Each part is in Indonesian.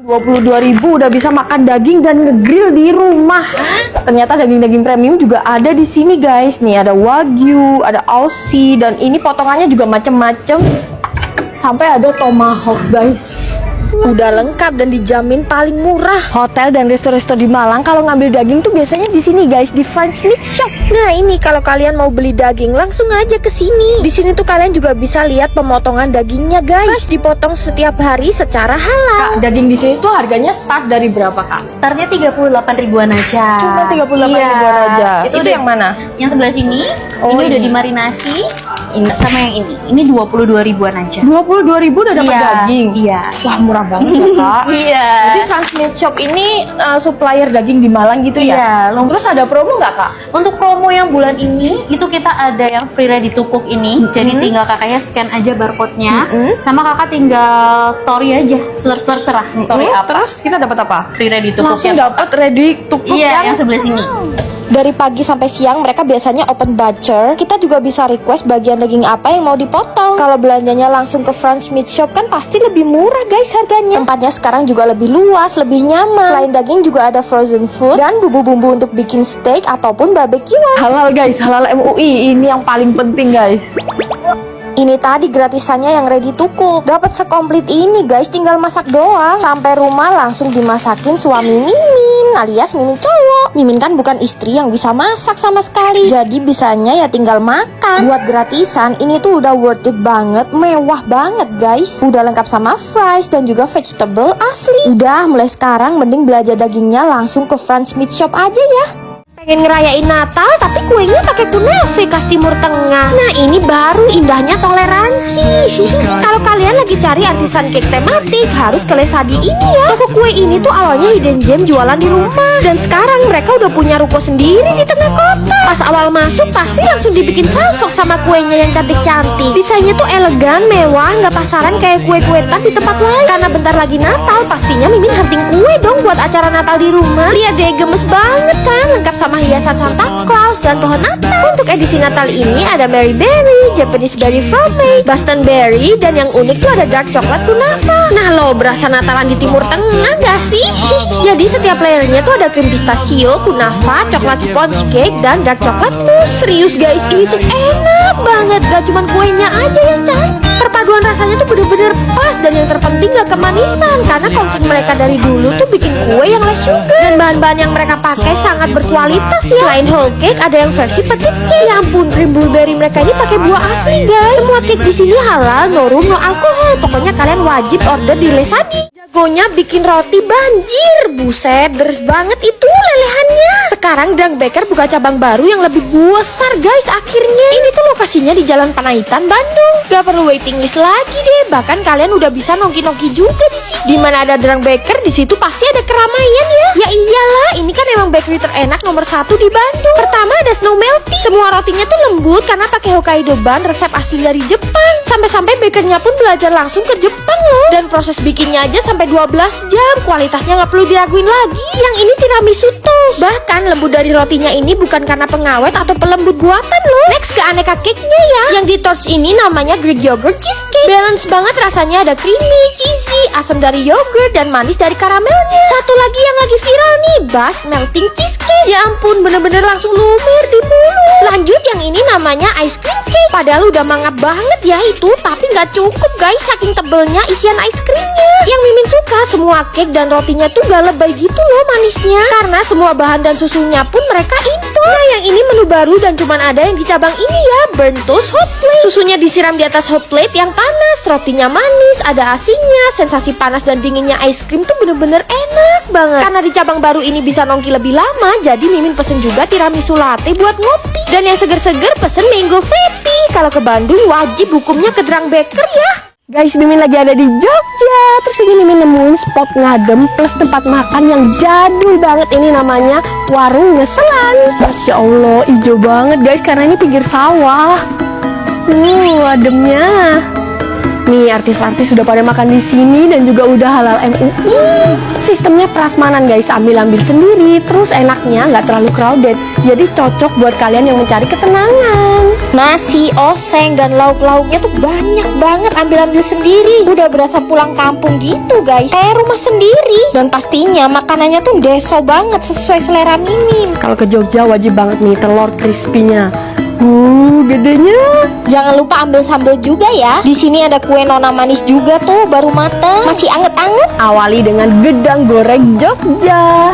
22.000 udah bisa makan daging dan ngegrill di rumah. Ternyata daging-daging premium juga ada di sini guys. Nih ada Wagyu, ada Aussie, dan ini potongannya juga macem-macem. Sampai ada tomahawk guys. Udah lengkap dan dijamin paling murah. Hotel dan resto-resto di Malang kalau ngambil daging tuh biasanya di sini guys, di French Meat Shop. Nah ini kalau kalian mau beli daging langsung aja ke sini. Di sini tuh kalian juga bisa lihat pemotongan dagingnya guys. Fresh dipotong setiap hari secara halal. Kak, daging di sini tuh harganya start dari berapa kak? Startnya 38 ribuan aja. Cuma 38 ribuan aja. Itu yang mana? Yang sebelah sini. Oh, ini ini udah dimarinasi. Sama yang ini 22 ribuan aja. 22.000 udah dapat Iya, daging. iya. Wah murah banget ya kak. Iya. Jadi French Meat Shop ini supplier daging di Malang gitu ya? Iya. Terus ada promo nggak kak? Untuk promo yang bulan ini itu kita ada yang free ready to cook ini. Jadi tinggal kakaknya scan aja barcode-nya, sama kakak tinggal story aja. Terserah story apa. Terus kita dapat apa? Free ready to cook Langsung yang dapat ready to cook yang sebelah sini. Dari pagi sampai siang mereka biasanya open butcher. Kita juga bisa request bagian daging apa yang mau dipotong. Kalau belanjanya langsung ke French Meat Shop kan pasti lebih murah guys harganya. Tempatnya sekarang juga lebih luas, lebih nyaman. Selain daging juga ada frozen food dan bumbu-bumbu untuk bikin steak ataupun barbekyuan. Halal guys, halal MUI. Ini yang paling penting guys. Ini tadi gratisannya yang ready to cook. Dapat sekomplit ini guys, tinggal masak doang. Sampai rumah langsung dimasakin suami Mimin alias Mimin cowok. Mimin kan bukan istri yang bisa masak sama sekali. Jadi bisanya ya tinggal makan. Buat gratisan ini tuh udah worth it banget, mewah banget guys. Udah lengkap sama fries dan juga vegetable asli. Udah mulai sekarang mending belanja dagingnya langsung ke French Meat Shop aja ya. Pengen ngerayain Natal tapi kuenya pakai kunafe khas Timur Tengah. Nah ini baru indahnya toleransi. Kalau kalian lagi cari artisan cake tematik harus ke Lesadi ini ya. Toko kue ini tuh awalnya hidden gem jualan di rumah, dan sekarang mereka udah punya ruko sendiri di tengah kota. Pas awal masuk pasti langsung dibikin salsok sama kuenya yang cantik-cantik. Desainnya tuh elegan, mewah, nggak pasaran kayak kue-kuetan di tempat lain. Karena bentar lagi Natal, pastinya Mimin hunting kue dong buat acara Natal di rumah. Lihat deh, gemes banget kan, lengkap sama hiasan Santa Claus dan pohon Natal. Untuk edisi Natal ini ada Mary Berry, Japanese Berry Frosty, Boston Berry, dan yang unik tuh ada dark coklat kunafa. Nah lo, berasa Natalan di Timur Tengah gak sih? Jadi setiap layernya tuh ada krim pistachio, kunafa, coklat sponge cake, dan dark coklat mousse. Serius guys, ini tuh enak banget. Gak cuman kuenya aja yang cantik, perpaduan rasanya tuh bener-bener pas, dan yang terpenting gak kemanisan. Karena konsep mereka dari dulu tuh bikin kue yang less sugar, dan bahan-bahan yang mereka pakai sangat berkualitas ya. Selain whole cake ada yang versi petit cake. Ya ampun, krim blueberry mereka ini pakai buah asli guys. Semua cake di sini halal, no rum, no alkohol. Pokoknya kalian wajib order di Lesadi. Jagonya bikin roti banjir. Buset, deres banget itu lelehannya. Sekarang Drang Baker buka cabang baru yang lebih besar guys akhirnya. Ini tuh lokasinya di Jalan Panaitan, Bandung. Gak perlu waiting list lagi deh. Bahkan kalian udah bisa nongki-nongki juga di sini. Dimana ada Drang Baker, di situ pasti ada keramaian ya. Ya iyalah, ini kan emang bakery terenak nomor 1 di Bandung. Pertama ada Snow Melty. Semua rotinya tuh lembut karena pakai Hokkaido ban, resep asli dari Jepang. Sampai-sampai bakernya pun belajar langsung ke Jepang loh. Dan proses bikinnya aja sampai 12 jam. Kualitasnya nggak perlu diraguin lagi. Yang ini tiramisu tuh. Bahkan lembut dari rotinya ini bukan karena pengawet atau pelembut buatan loh. Next ke aneka cake-nya ya. Yang di torch ini namanya Greek Yogurt Cheesecake. Balance banget rasanya, ada creamy, cheesy, asam dari yogurt, dan manis dari karamelnya. Satu lagi yang lagi viral nih, Bass Melting Cheesecake. Ya ampun, bener-bener langsung lumer di mulut. Lanjut yang ini namanya ice cream cake. Padahal udah mangap banget ya itu, tapi nggak cukup guys saking tebelnya isian ice creamnya. Yang Mimin suka, semua cake dan rotinya tuh gak lebay gitu loh manisnya. Karena semua bahan dan susunya pun mereka impor. Nah yang ini menu baru dan cuman ada yang di cabang ini ya, burnt toast hot plate. Susunya disiram di atas hot plate yang panas, rotinya manis, ada asinnya. Sensasi panas dan dinginnya ice cream tuh bener-bener enak banget. Karena di cabang baru ini bisa nongki lebih lama, jadi Mimin pesen juga tiramisu latte buat ngopi. Dan yang seger-seger pesen mango frappe. Kalau ke Bandung wajib hukumnya ke Drang Baker ya. Guys, Mimin lagi ada di Jogja. Terus ini Mimin nemuin spot ngadem plus tempat makan yang jadul banget. Ini namanya Warung Ngeselan. Masya Allah, hijau banget guys, karena ini pinggir sawah. Ademnya. Nih artis-artis sudah pada makan di sini dan juga udah halal MUI. Sistemnya prasmanan guys, ambil sendiri. Terus enaknya nggak terlalu crowded, jadi cocok buat kalian yang mencari ketenangan. Nasi, oseng, dan lauk-lauknya tuh banyak banget, ambil sendiri. Udah berasa pulang kampung gitu guys, kayak rumah sendiri. Dan pastinya makanannya tuh deso banget, sesuai selera Mimin. Kalau ke Jogja wajib banget nih telur crispy-nya. Gedenya. Jangan lupa ambil sambal juga ya. Di sini ada kue nona manis juga tuh, baru mateng, masih anget-anget. Awali dengan gedang goreng Jogja.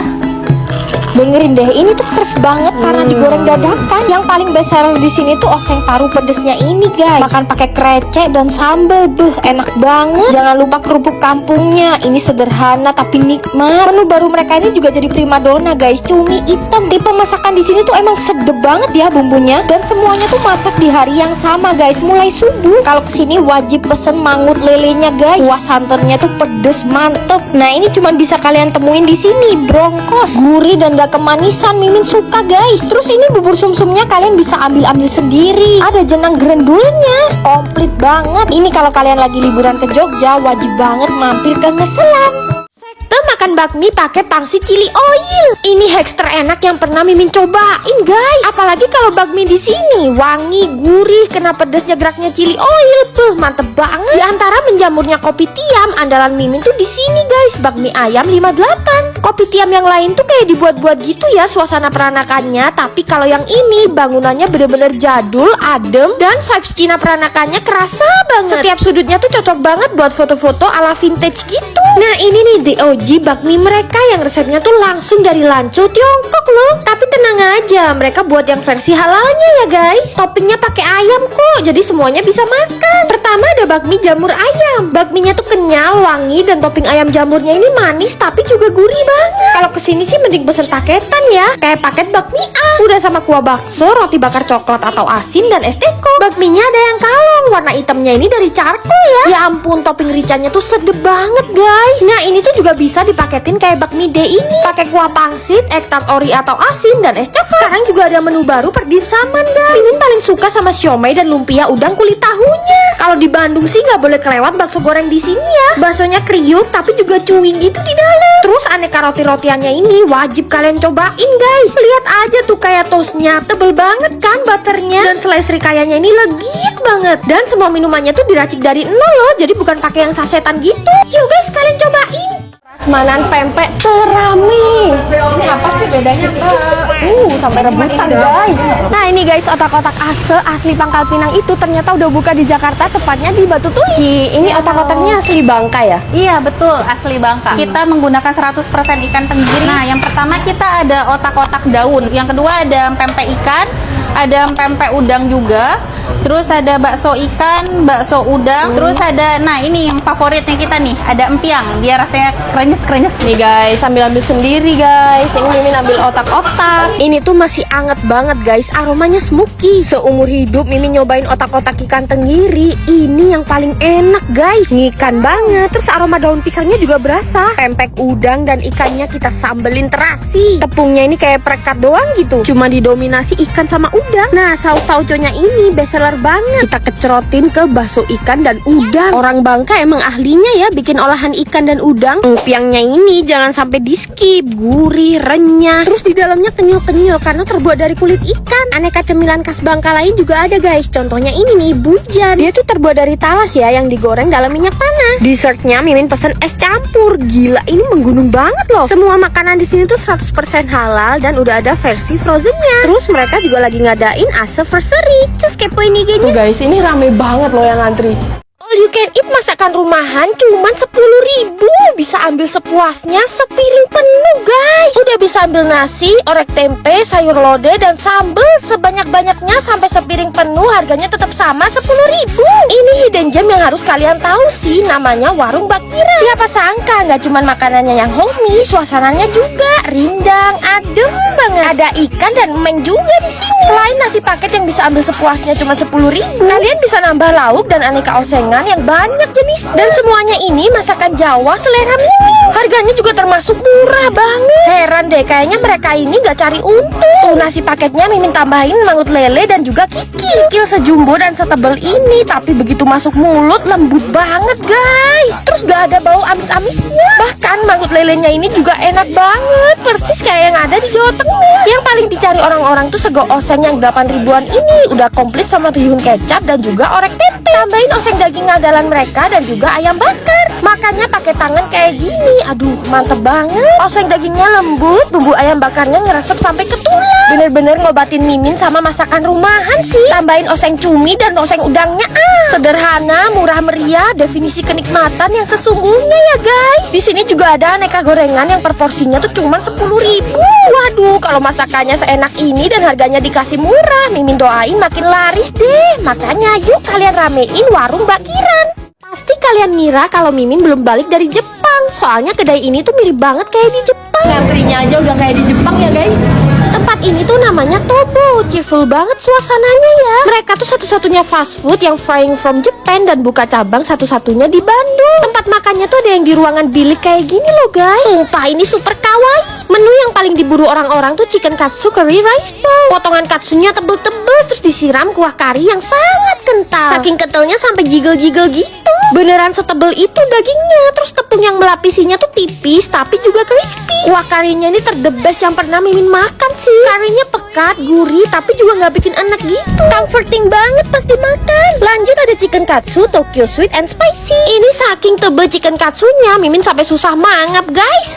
Dengerin deh, ini tuh keras banget karena digoreng dadakan. Yang paling best seller di sini tuh oseng paru pedesnya ini guys. Makan pakai krecek dan sambal, enak banget. Jangan lupa kerupuk kampungnya. Ini sederhana tapi nikmat. Menu baru mereka ini juga jadi primadona guys, cumi hitam. Tipe masakan di sini tuh emang sedep banget ya bumbunya. Dan semuanya tuh masak di hari yang sama guys, mulai subuh. Kalau kesini wajib pesen mangut lelenya guys. Kuah santannya tuh pedes mantep. Nah ini cuman bisa kalian temuin di sini, brongkos, gurih dan gak kemanisan. Mimin suka guys. Terus ini bubur sumsumnya kalian bisa ambil sendiri. Ada jenang grendulnya, komplit banget. Ini kalau kalian lagi liburan ke Jogja wajib banget mampir ke Ngeselam. Sekte makan bakmi pakai pangsit chili oil. Ini hacks terenak yang pernah Mimin cobain guys. Apalagi kalau bakmi di sini wangi, gurih, kena pedesnya geraknya chili oil. Mantep banget. Di antara menjamurnya kopi tiam, andalan Mimin tuh di sini guys, bakmi ayam 58. Kopi tiam yang lain tuh kayak dibuat-buat gitu ya suasana peranakannya. Tapi kalau yang ini bangunannya bener-bener jadul, adem, dan vibes Cina peranakannya kerasa banget. Setiap sudutnya tuh cocok banget buat foto-foto ala vintage gitu. Nah ini nih DOG bakmi mereka yang resepnya tuh langsung dari Lanco Tiongkok loh. Tapi tenang aja, mereka buat yang versi halalnya ya guys. Toppingnya pakai ayam kok, jadi semuanya bisa makan. Pertama ada bakmi jamur ayam. Bakminya tuh kenyal, wangi, dan topping ayam jamurnya ini manis tapi juga gurih banget. Kalau kesini sih mending pesen paketan ya, kayak paket bakmi A. Udah sama kuah bakso, roti bakar coklat atau asin, dan es teko. Bakminya ada yang kalong, warna hitamnya ini dari charcoal ya. Ya ampun, topping ricanya tuh sedep banget guys. Nah ini tuh juga bisa dipaketin kayak bakmi D ini, pakai kuah pangsit, egg tart ori atau asin, dan es coklat. Sekarang juga ada menu baru perdinsaman guys. Mimin paling suka sama siomay dan lumpia udang kulit tahunya. Kalau di Bandung sih nggak boleh kelewat bakso goreng di sini ya. Baksonya kriuk tapi juga chewy gitu di dalam. Terus aneka roti-rotiannya ini wajib kalian cobain guys. Lihat aja tuh kayak toastnya, tebel banget kan butternya. Dan selai serikayanya ini legit banget. Dan semua minumannya tuh diracik dari nol loh, jadi bukan pakai yang sasetan gitu. Yuk guys kalian cobain. Prasmanan pempek terami. Ini apa sih bedanya Sampai rebutan guys. Nah ini guys, otak-otak asli Pangkal Pinang itu ternyata udah buka di Jakarta, tepatnya di Batu Tulis. Ini otak-otaknya asli Bangka ya? Iya betul, asli Bangka. Kita menggunakan 100% ikan tenggiri. Nah yang pertama kita ada otak-otak daun. Yang kedua ada pempek ikan, ada pempek udang juga. Terus ada bakso ikan, bakso udang. Terus ada, nah ini yang favoritnya kita nih, ada empiang. Dia rasanya krenyes-krenyes. Nih guys, sambil ambil sendiri guys. Ini Mimin ambil otak-otak. Ini tuh masih anget banget guys, aromanya smoky. Seumur hidup Mimin nyobain otak-otak ikan tenggiri, ini yang paling enak guys. Ngikan banget, terus aroma daun pisangnya juga berasa. Pempek udang dan ikannya kita sambelin terasi. Tepungnya ini kayak perekat doang gitu, cuma didominasi ikan sama udang. Nah saus tauconya ini bestseller banget. Kita kecerotin ke bakso ikan dan udang. Orang Bangka emang ahlinya ya bikin olahan ikan dan udang. Empiangnya ini jangan sampai di skip, gurih, renyah. Terus di dalamnya kenyal-kenyal karena terbuat dari kulit ikan. Aneka cemilan khas Bangka lain juga ada guys. Contohnya ini nih, bujan. Dia tuh terbuat dari talas ya, yang digoreng dalam minyak panas. Dessertnya Mimin pesen es campur. Gila, ini menggunung banget loh. Semua makanan di sini tuh 100% halal dan udah ada versi frozennya. Terus mereka juga lagi ngadain Aseversary. Terus kepoin IG-nya. Tuh guys, ini rame banget loh yang ngantri. All you can eat masakan rumahan cuman 10.000. Bisa ambil sepuasnya, sepiring penuh guys. Udah bisa ambil nasi, orek tempe, sayur lodeh, dan sambal sebanyak-banyaknya sampai sepiring penuh. Harganya tetap sama 10.000. Ini hidden gem yang harus kalian tahu sih, namanya warung Bakira. Siapa sangka nggak cuman makanannya yang homey, suasananya juga rindang, adem banget. Ada ikan dan emeng juga di sini. Selain nasi paket yang bisa ambil sepuasnya cuma 10.000, kalian bisa nambah lauk dan aneka osengan yang banyak jenis. Dan semuanya ini masakan Jawa selera Mimin. Harga Harganya juga termasuk murah banget. Heran deh, kayaknya mereka ini gak cari untung. Tuh nasi paketnya Mimin tambahin mangut lele dan juga kikil. Kikil sejumbo dan setebal ini, tapi begitu masuk mulut lembut banget guys. Terus gak ada bau amis-amisnya. Bahkan mangut lelenya ini juga enak banget, persis kayak yang ada di Jawa Tengah. Yang paling dicari orang-orang tuh sego oseng yang 8 ribuan ini. Udah komplit sama bihun kecap dan juga orek tempe. Tambahin oseng daging ngadalan mereka dan juga ayam bakar. Makannya pakai tangan kayak gini. Aduh, mantep banget. Oseng dagingnya lembut, bumbu ayam bakarnya ngeresep sampai ke tulang. Bener-bener ngobatin Mimin sama masakan rumahan sih. Tambahin oseng cumi dan oseng udangnya. Sederhana, murah meriah, definisi kenikmatan yang sesungguhnya ya guys. Di sini juga ada aneka gorengan yang proporsinya tuh cuma 10.000. Waduh, kalau masakannya seenak ini dan harganya dikasih murah, Mimin doain makin laris deh. Makanya yuk kalian ramein warung Mbak Kiran. Pasti kalian ngira kalau Mimin belum balik dari Jepang, soalnya kedai ini tuh mirip banget kayak di Jepang. Ngantrinya aja udah kayak di Jepang ya guys. Tempat ini tuh namanya Tobo, cheerful banget suasananya ya. Mereka tuh satu-satunya fast food yang flying from Japan dan buka cabang satu-satunya di Bandung. Tempat makannya tuh ada yang di ruangan bilik kayak gini loh guys. Sumpah ini super kawaii. Menu yang paling diburu orang-orang tuh chicken katsu curry rice bowl. Potongan katsunya tebel-tebel terus disiram kuah kari yang sangat kental. Saking kentalnya sampai jiggle-jiggle gitu. Beneran setebel itu dagingnya. Terus tepung yang melapisinya tuh tipis tapi juga crispy. Kuah karinya ini terdebes yang pernah Mimin makan sih. Karinya pekat, gurih, tapi juga nggak bikin enak gitu. Comforting banget pas dimakan. Lanjut ada chicken katsu Tokyo sweet and spicy. Ini saking tebel chicken katsunya, Mimin sampai susah mangap guys.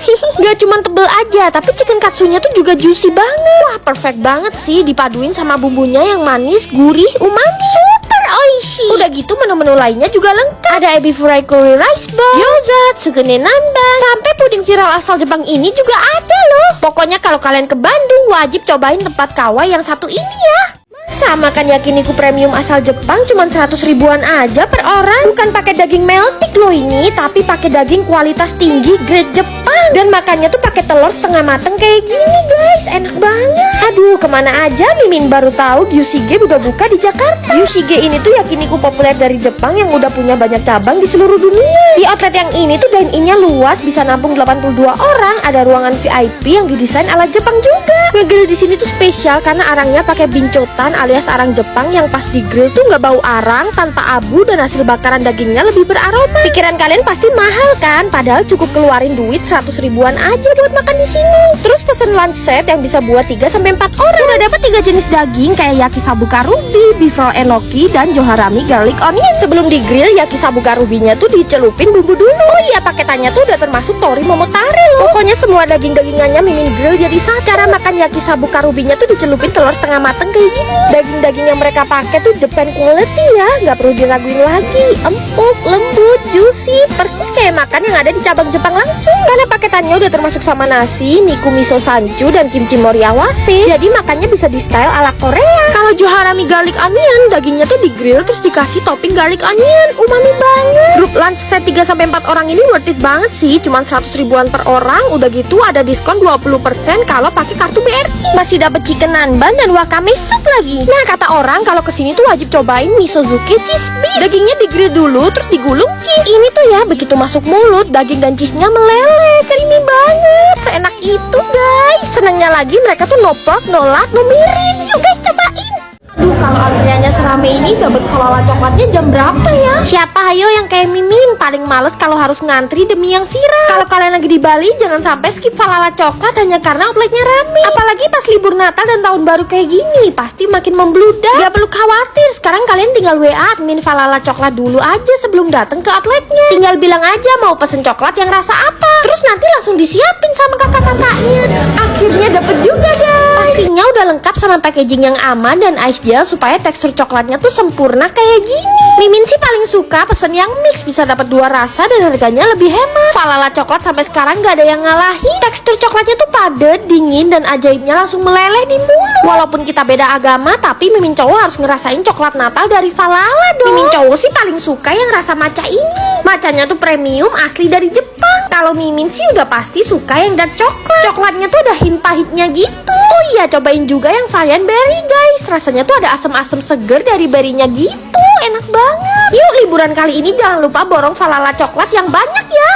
Gak cuma tebel aja, tapi chicken katsunya tuh juga juicy banget. Wah perfect banget sih, dipaduin sama bumbunya yang manis, gurih, umami. Super oishi. Udah gitu menu-menu lainnya juga lengkap. Ada ebi fry curry rice bowl, gyoza, tsugune nanban, sampai puding viral asal Jepang ini juga ada loh. Pokoknya kalau kalian ke Bandung wajib cobain tempat kawaii yang satu ini ya. Sama makan yakiniku premium asal Jepang cuma 100 ribuan aja per orang. Bukan pakai daging meltik loh ini, tapi pakai daging kualitas tinggi grade Jepang. Dan makannya tuh pakai telur setengah mateng kayak gini guys, enak banget. Aduh, kemana aja Mimin baru tahu Gyushige udah buka di Jakarta. Gyushige ini tuh yakiniku populer dari Jepang yang udah punya banyak cabang di seluruh dunia. Di outlet yang ini tuh dine-in-nya luas, bisa nampung 82 orang. Ada ruangan VIP yang didesain ala Jepang juga. Ngegrill di sini tuh spesial karena arangnya pakai bincotan alias arang Jepang yang pas di grill tuh nggak bau arang, tanpa abu, dan hasil bakaran dagingnya lebih beraroma. Pikiran kalian pasti mahal kan? Padahal cukup keluarin duit 100 ribuan aja buat makan di sini. Terus pesen lunch set yang bisa buat 3-4 orang. Udah dapat 3 jenis daging kayak yakisoba karubi, beef roll enoki, dan joharami garlic onion. Sebelum di grill, yakisoba karubinya tuh dicelupin bumbu dulu. Oh iya, paketannya tuh udah termasuk tori momotare loh. Pokoknya semua daging-dagingannya Mimin grill jadi satu. Cara makan yakisoba karubinya tuh dicelupin telur setengah mateng kayak gini. Daging-daging yang mereka pakai tuh Japan quality ya, nggak perlu diraguin lagi. Empuk, lembut, juicy, persis kayak makan yang ada di cabang Jepang langsung. Karena paketannya udah termasuk sama nasi, niku miso sanchu, dan kimchi moriawase. Jadi makannya bisa di style ala Korea. Kalau joharami garlic onion, dagingnya tuh di grill terus dikasih topping garlic onion. Umami banget. Grup lunch set 3-4 orang ini worth it banget sih, cuman 100 ribuan per orang. Udah gitu ada diskon 20% kalau pakai kartu BRI. Masih dapet chicken nanban dan wakame soup lagi. Nah, kata orang kalau kesini tuh wajib cobain misozuke cheese beef. Dagingnya digrill dulu terus digulung cheese. Ini tuh ya begitu masuk mulut daging dan cheese-nya meleleh, creamy banget, seenak itu guys. Senangnya lagi mereka tuh no pork, no lard, no mirin. Yuk guys cobain. Aduh, kalau antriannya serame ini dapat falala coklatnya jam berapa ya? Siapa ayo yang kayak Mimin paling males kalau harus ngantri demi yang viral. Kalau kalian lagi di Bali jangan sampai skip falala coklat hanya karena outletnya rame. Apalagi pas libur Natal dan tahun baru kayak gini, pasti makin membludak. Gak perlu khawatir, sekarang kalian tinggal WA admin falala coklat dulu aja sebelum datang ke outletnya. Tinggal bilang aja mau pesen coklat yang rasa apa, terus nanti langsung disiapin sama kakak-kakaknya. Akhirnya dapet juga guys. Pastinya udah lengkap sama packaging yang aman dan ice gel supaya tekstur coklatnya tuh sempurna kayak gini. Mimin sih paling suka pesen yang mix, bisa dapat 2 rasa dan harganya lebih hemat. Falala coklat sampai sekarang gak ada yang ngalahin. Tekstur coklatnya tuh padat, dingin, dan ajaibnya langsung meleleh di mulut. Walaupun kita beda agama, tapi Mimin cowok harus ngerasain coklat Natal dari Falala dong. Mimin cowok sih paling suka yang rasa matcha ini. Matchanya tuh premium asli dari Jepang. Kalau Mimin sih udah pasti suka yang dark coklat. Coklatnya tuh ada hint pahitnya gitu. Oh iya, cobain juga yang varian berry guys. Rasanya tuh ada asam-asam seger dari berrynya gitu. Enak banget. Yuk liburan kali ini jangan lupa borong Falala coklat yang banyak ya.